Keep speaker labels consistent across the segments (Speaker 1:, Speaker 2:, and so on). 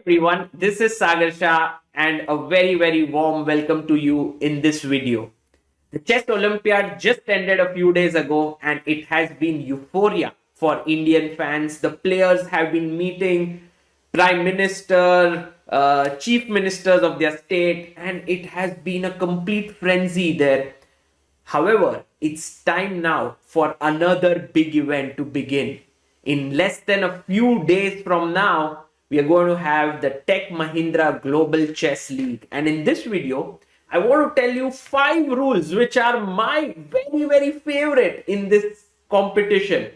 Speaker 1: everyone, this is Sagar Shah and a very warm welcome to you in this video. The Chess Olympiad just ended a few days ago and it has been euphoria for Indian fans. The players have been meeting Prime Minister, Chief Ministers of their state, and it has been a complete frenzy there. However, it's time now for another big event to begin. In less than a few days from now, we are going to have the Tech Mahindra Global Chess League. And in this video, I want to tell you 5 rules which are my very favorite in this competition.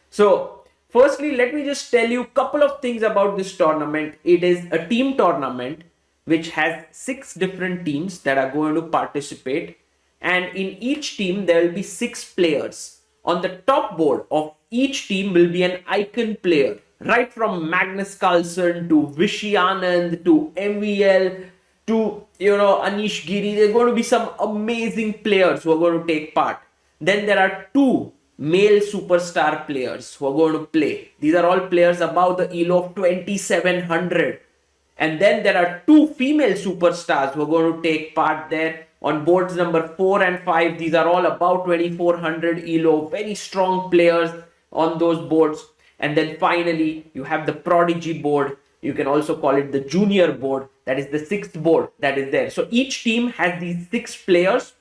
Speaker 1: So, firstly, let me just tell you a couple of things about this tournament. It is a team tournament which has 6 different teams that are going to participate, and in each team there will be 6 players. On the top board of each team will be an icon player, right from Magnus Carlsen to Vishy Anand to MVL to Anish Giri. There are going to be some amazing players who are going to take part. Then there are 2 male superstar players who are going to play. These are all players above the elo of 2700. And then there are 2 female superstars who are going to take part there on boards number 4 and 5. These are all about 2400 elo, very strong players on those boards. And then finally, you have the prodigy board. You can also call it the junior board. That is the 6th board that is there. So each team has these 6 players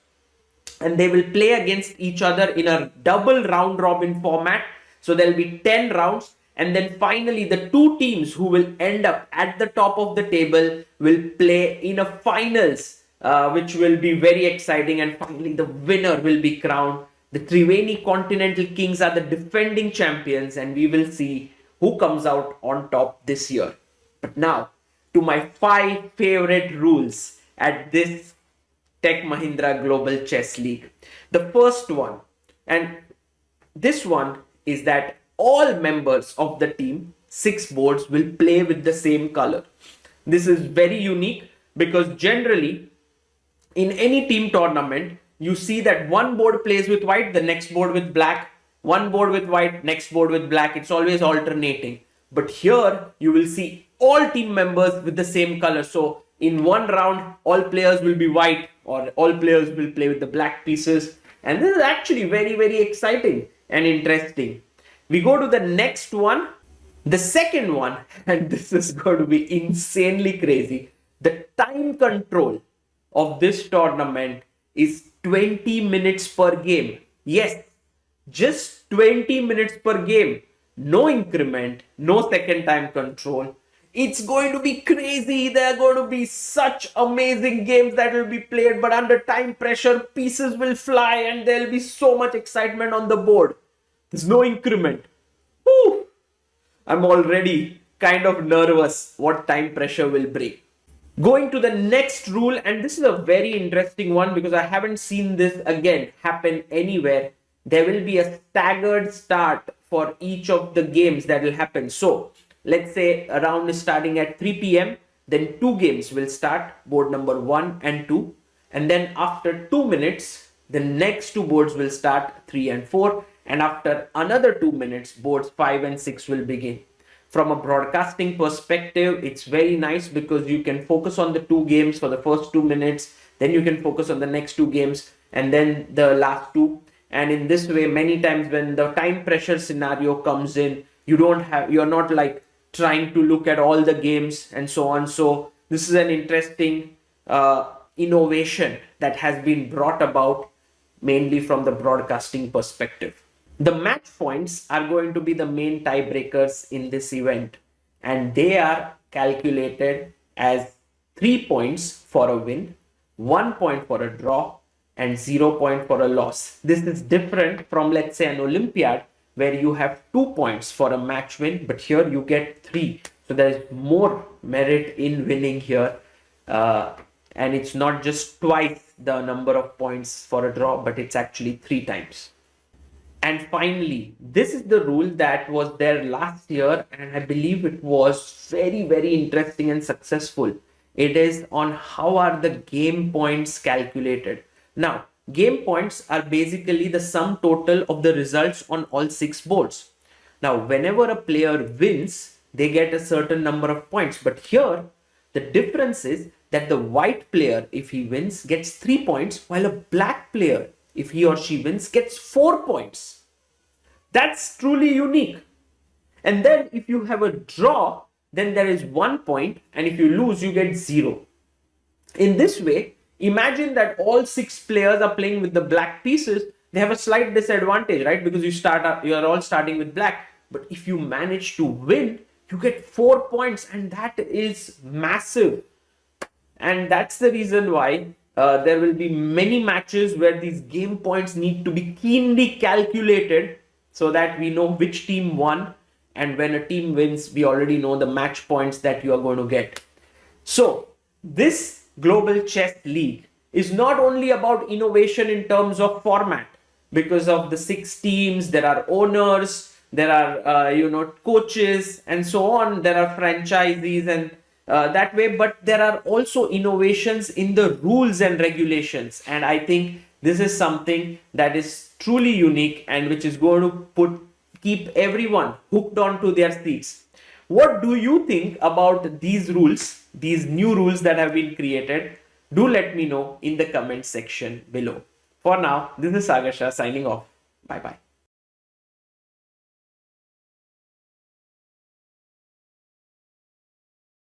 Speaker 1: and they will play against each other in a double round robin format. So there will be 10 rounds. And then finally, the 2 teams who will end up at the top of the table will play in a finals, which will be very exciting. And finally, the winner will be crowned. The Triveni Continental Kings are the defending champions, and we will see who comes out on top this year. But now, to my 5 favorite rules at this Tech Mahindra Global Chess League. The first one, and this one is that all members of the team, 6 boards, will play with the same color. This is very unique because generally in any team tournament, you see that one board plays with white, the next board with black, one board with white, next board with black. It's always alternating. But here you will see all team members with the same color. So in one round, all players will be white or all players will play with the black pieces. And this is actually very exciting and interesting. We go to the next one, the second one, and this is going to be insanely crazy. The time control of this tournament is 20 minutes per game. Yes, just 20 minutes per game. No increment, no second time control. It's going to be crazy. There are going to be such amazing games that will be played, but under time pressure, pieces will fly and there will be so much excitement on the board. There's no increment. Whew. I'm already kind of nervous what time pressure will bring. Going to the next rule, and this is a very interesting one because I haven't seen this again happen anywhere. There will be a staggered start for each of the games that will happen. So let's say a round is starting at 3 p.m. Then 2 games will start, board number 1 and 2. And then after 2 minutes, the next 2 boards will start, 3 and 4. And after another 2 minutes, boards 5 and 6 will begin. From a broadcasting perspective, it's very nice because you can focus on the 2 games for the first 2 minutes. Then you can focus on the next 2 games and then the last 2. And in this way, many times when the time pressure scenario comes in, you're not like trying to look at all the games and so on. So this is an interesting innovation that has been brought about mainly from the broadcasting perspective. The match points are going to be the main tiebreakers in this event, and they are calculated as 3 points for a win, 1 point for a draw, and 0 point for a loss. This is different from, let's say, an Olympiad where you have 2 points for a match win, but here you get 3. So there is more merit in winning here. And it's not just twice the number of points for a draw, but it's actually 3 times. And finally, this is the rule that was there last year, and I believe it was very interesting and successful. It is on how are the game points calculated. Now, game points are basically the sum total of the results on all 6 boards. Now, whenever a player wins, they get a certain number of points. But here, the difference is that the white player, if he wins, gets 3 points, while a black player, if he or she wins, gets 4 points. That's truly unique. And then if you have a draw, then there is 1 point, and if you lose, you get 0. In this way, imagine that all 6 players are playing with the black pieces. They have a slight disadvantage, right? Because you are all starting with black. But if you manage to win, you get 4 points, and that is massive. And that's the reason why there will be many matches where these game points need to be keenly calculated so that we know which team won. And when a team wins, we already know the match points that you are going to get. So this Global Chess League is not only about innovation in terms of format. Because of the 6 teams, there are owners, there are coaches, and so on. There are franchisees and that way, but there are also innovations in the rules and regulations. And I think this is something that is truly unique and which is going to keep everyone hooked on to their seats. What do you think about these rules, these new rules that have been created? Do let me know in the comment section below. For now, this is Sagar Shah signing off. Bye bye.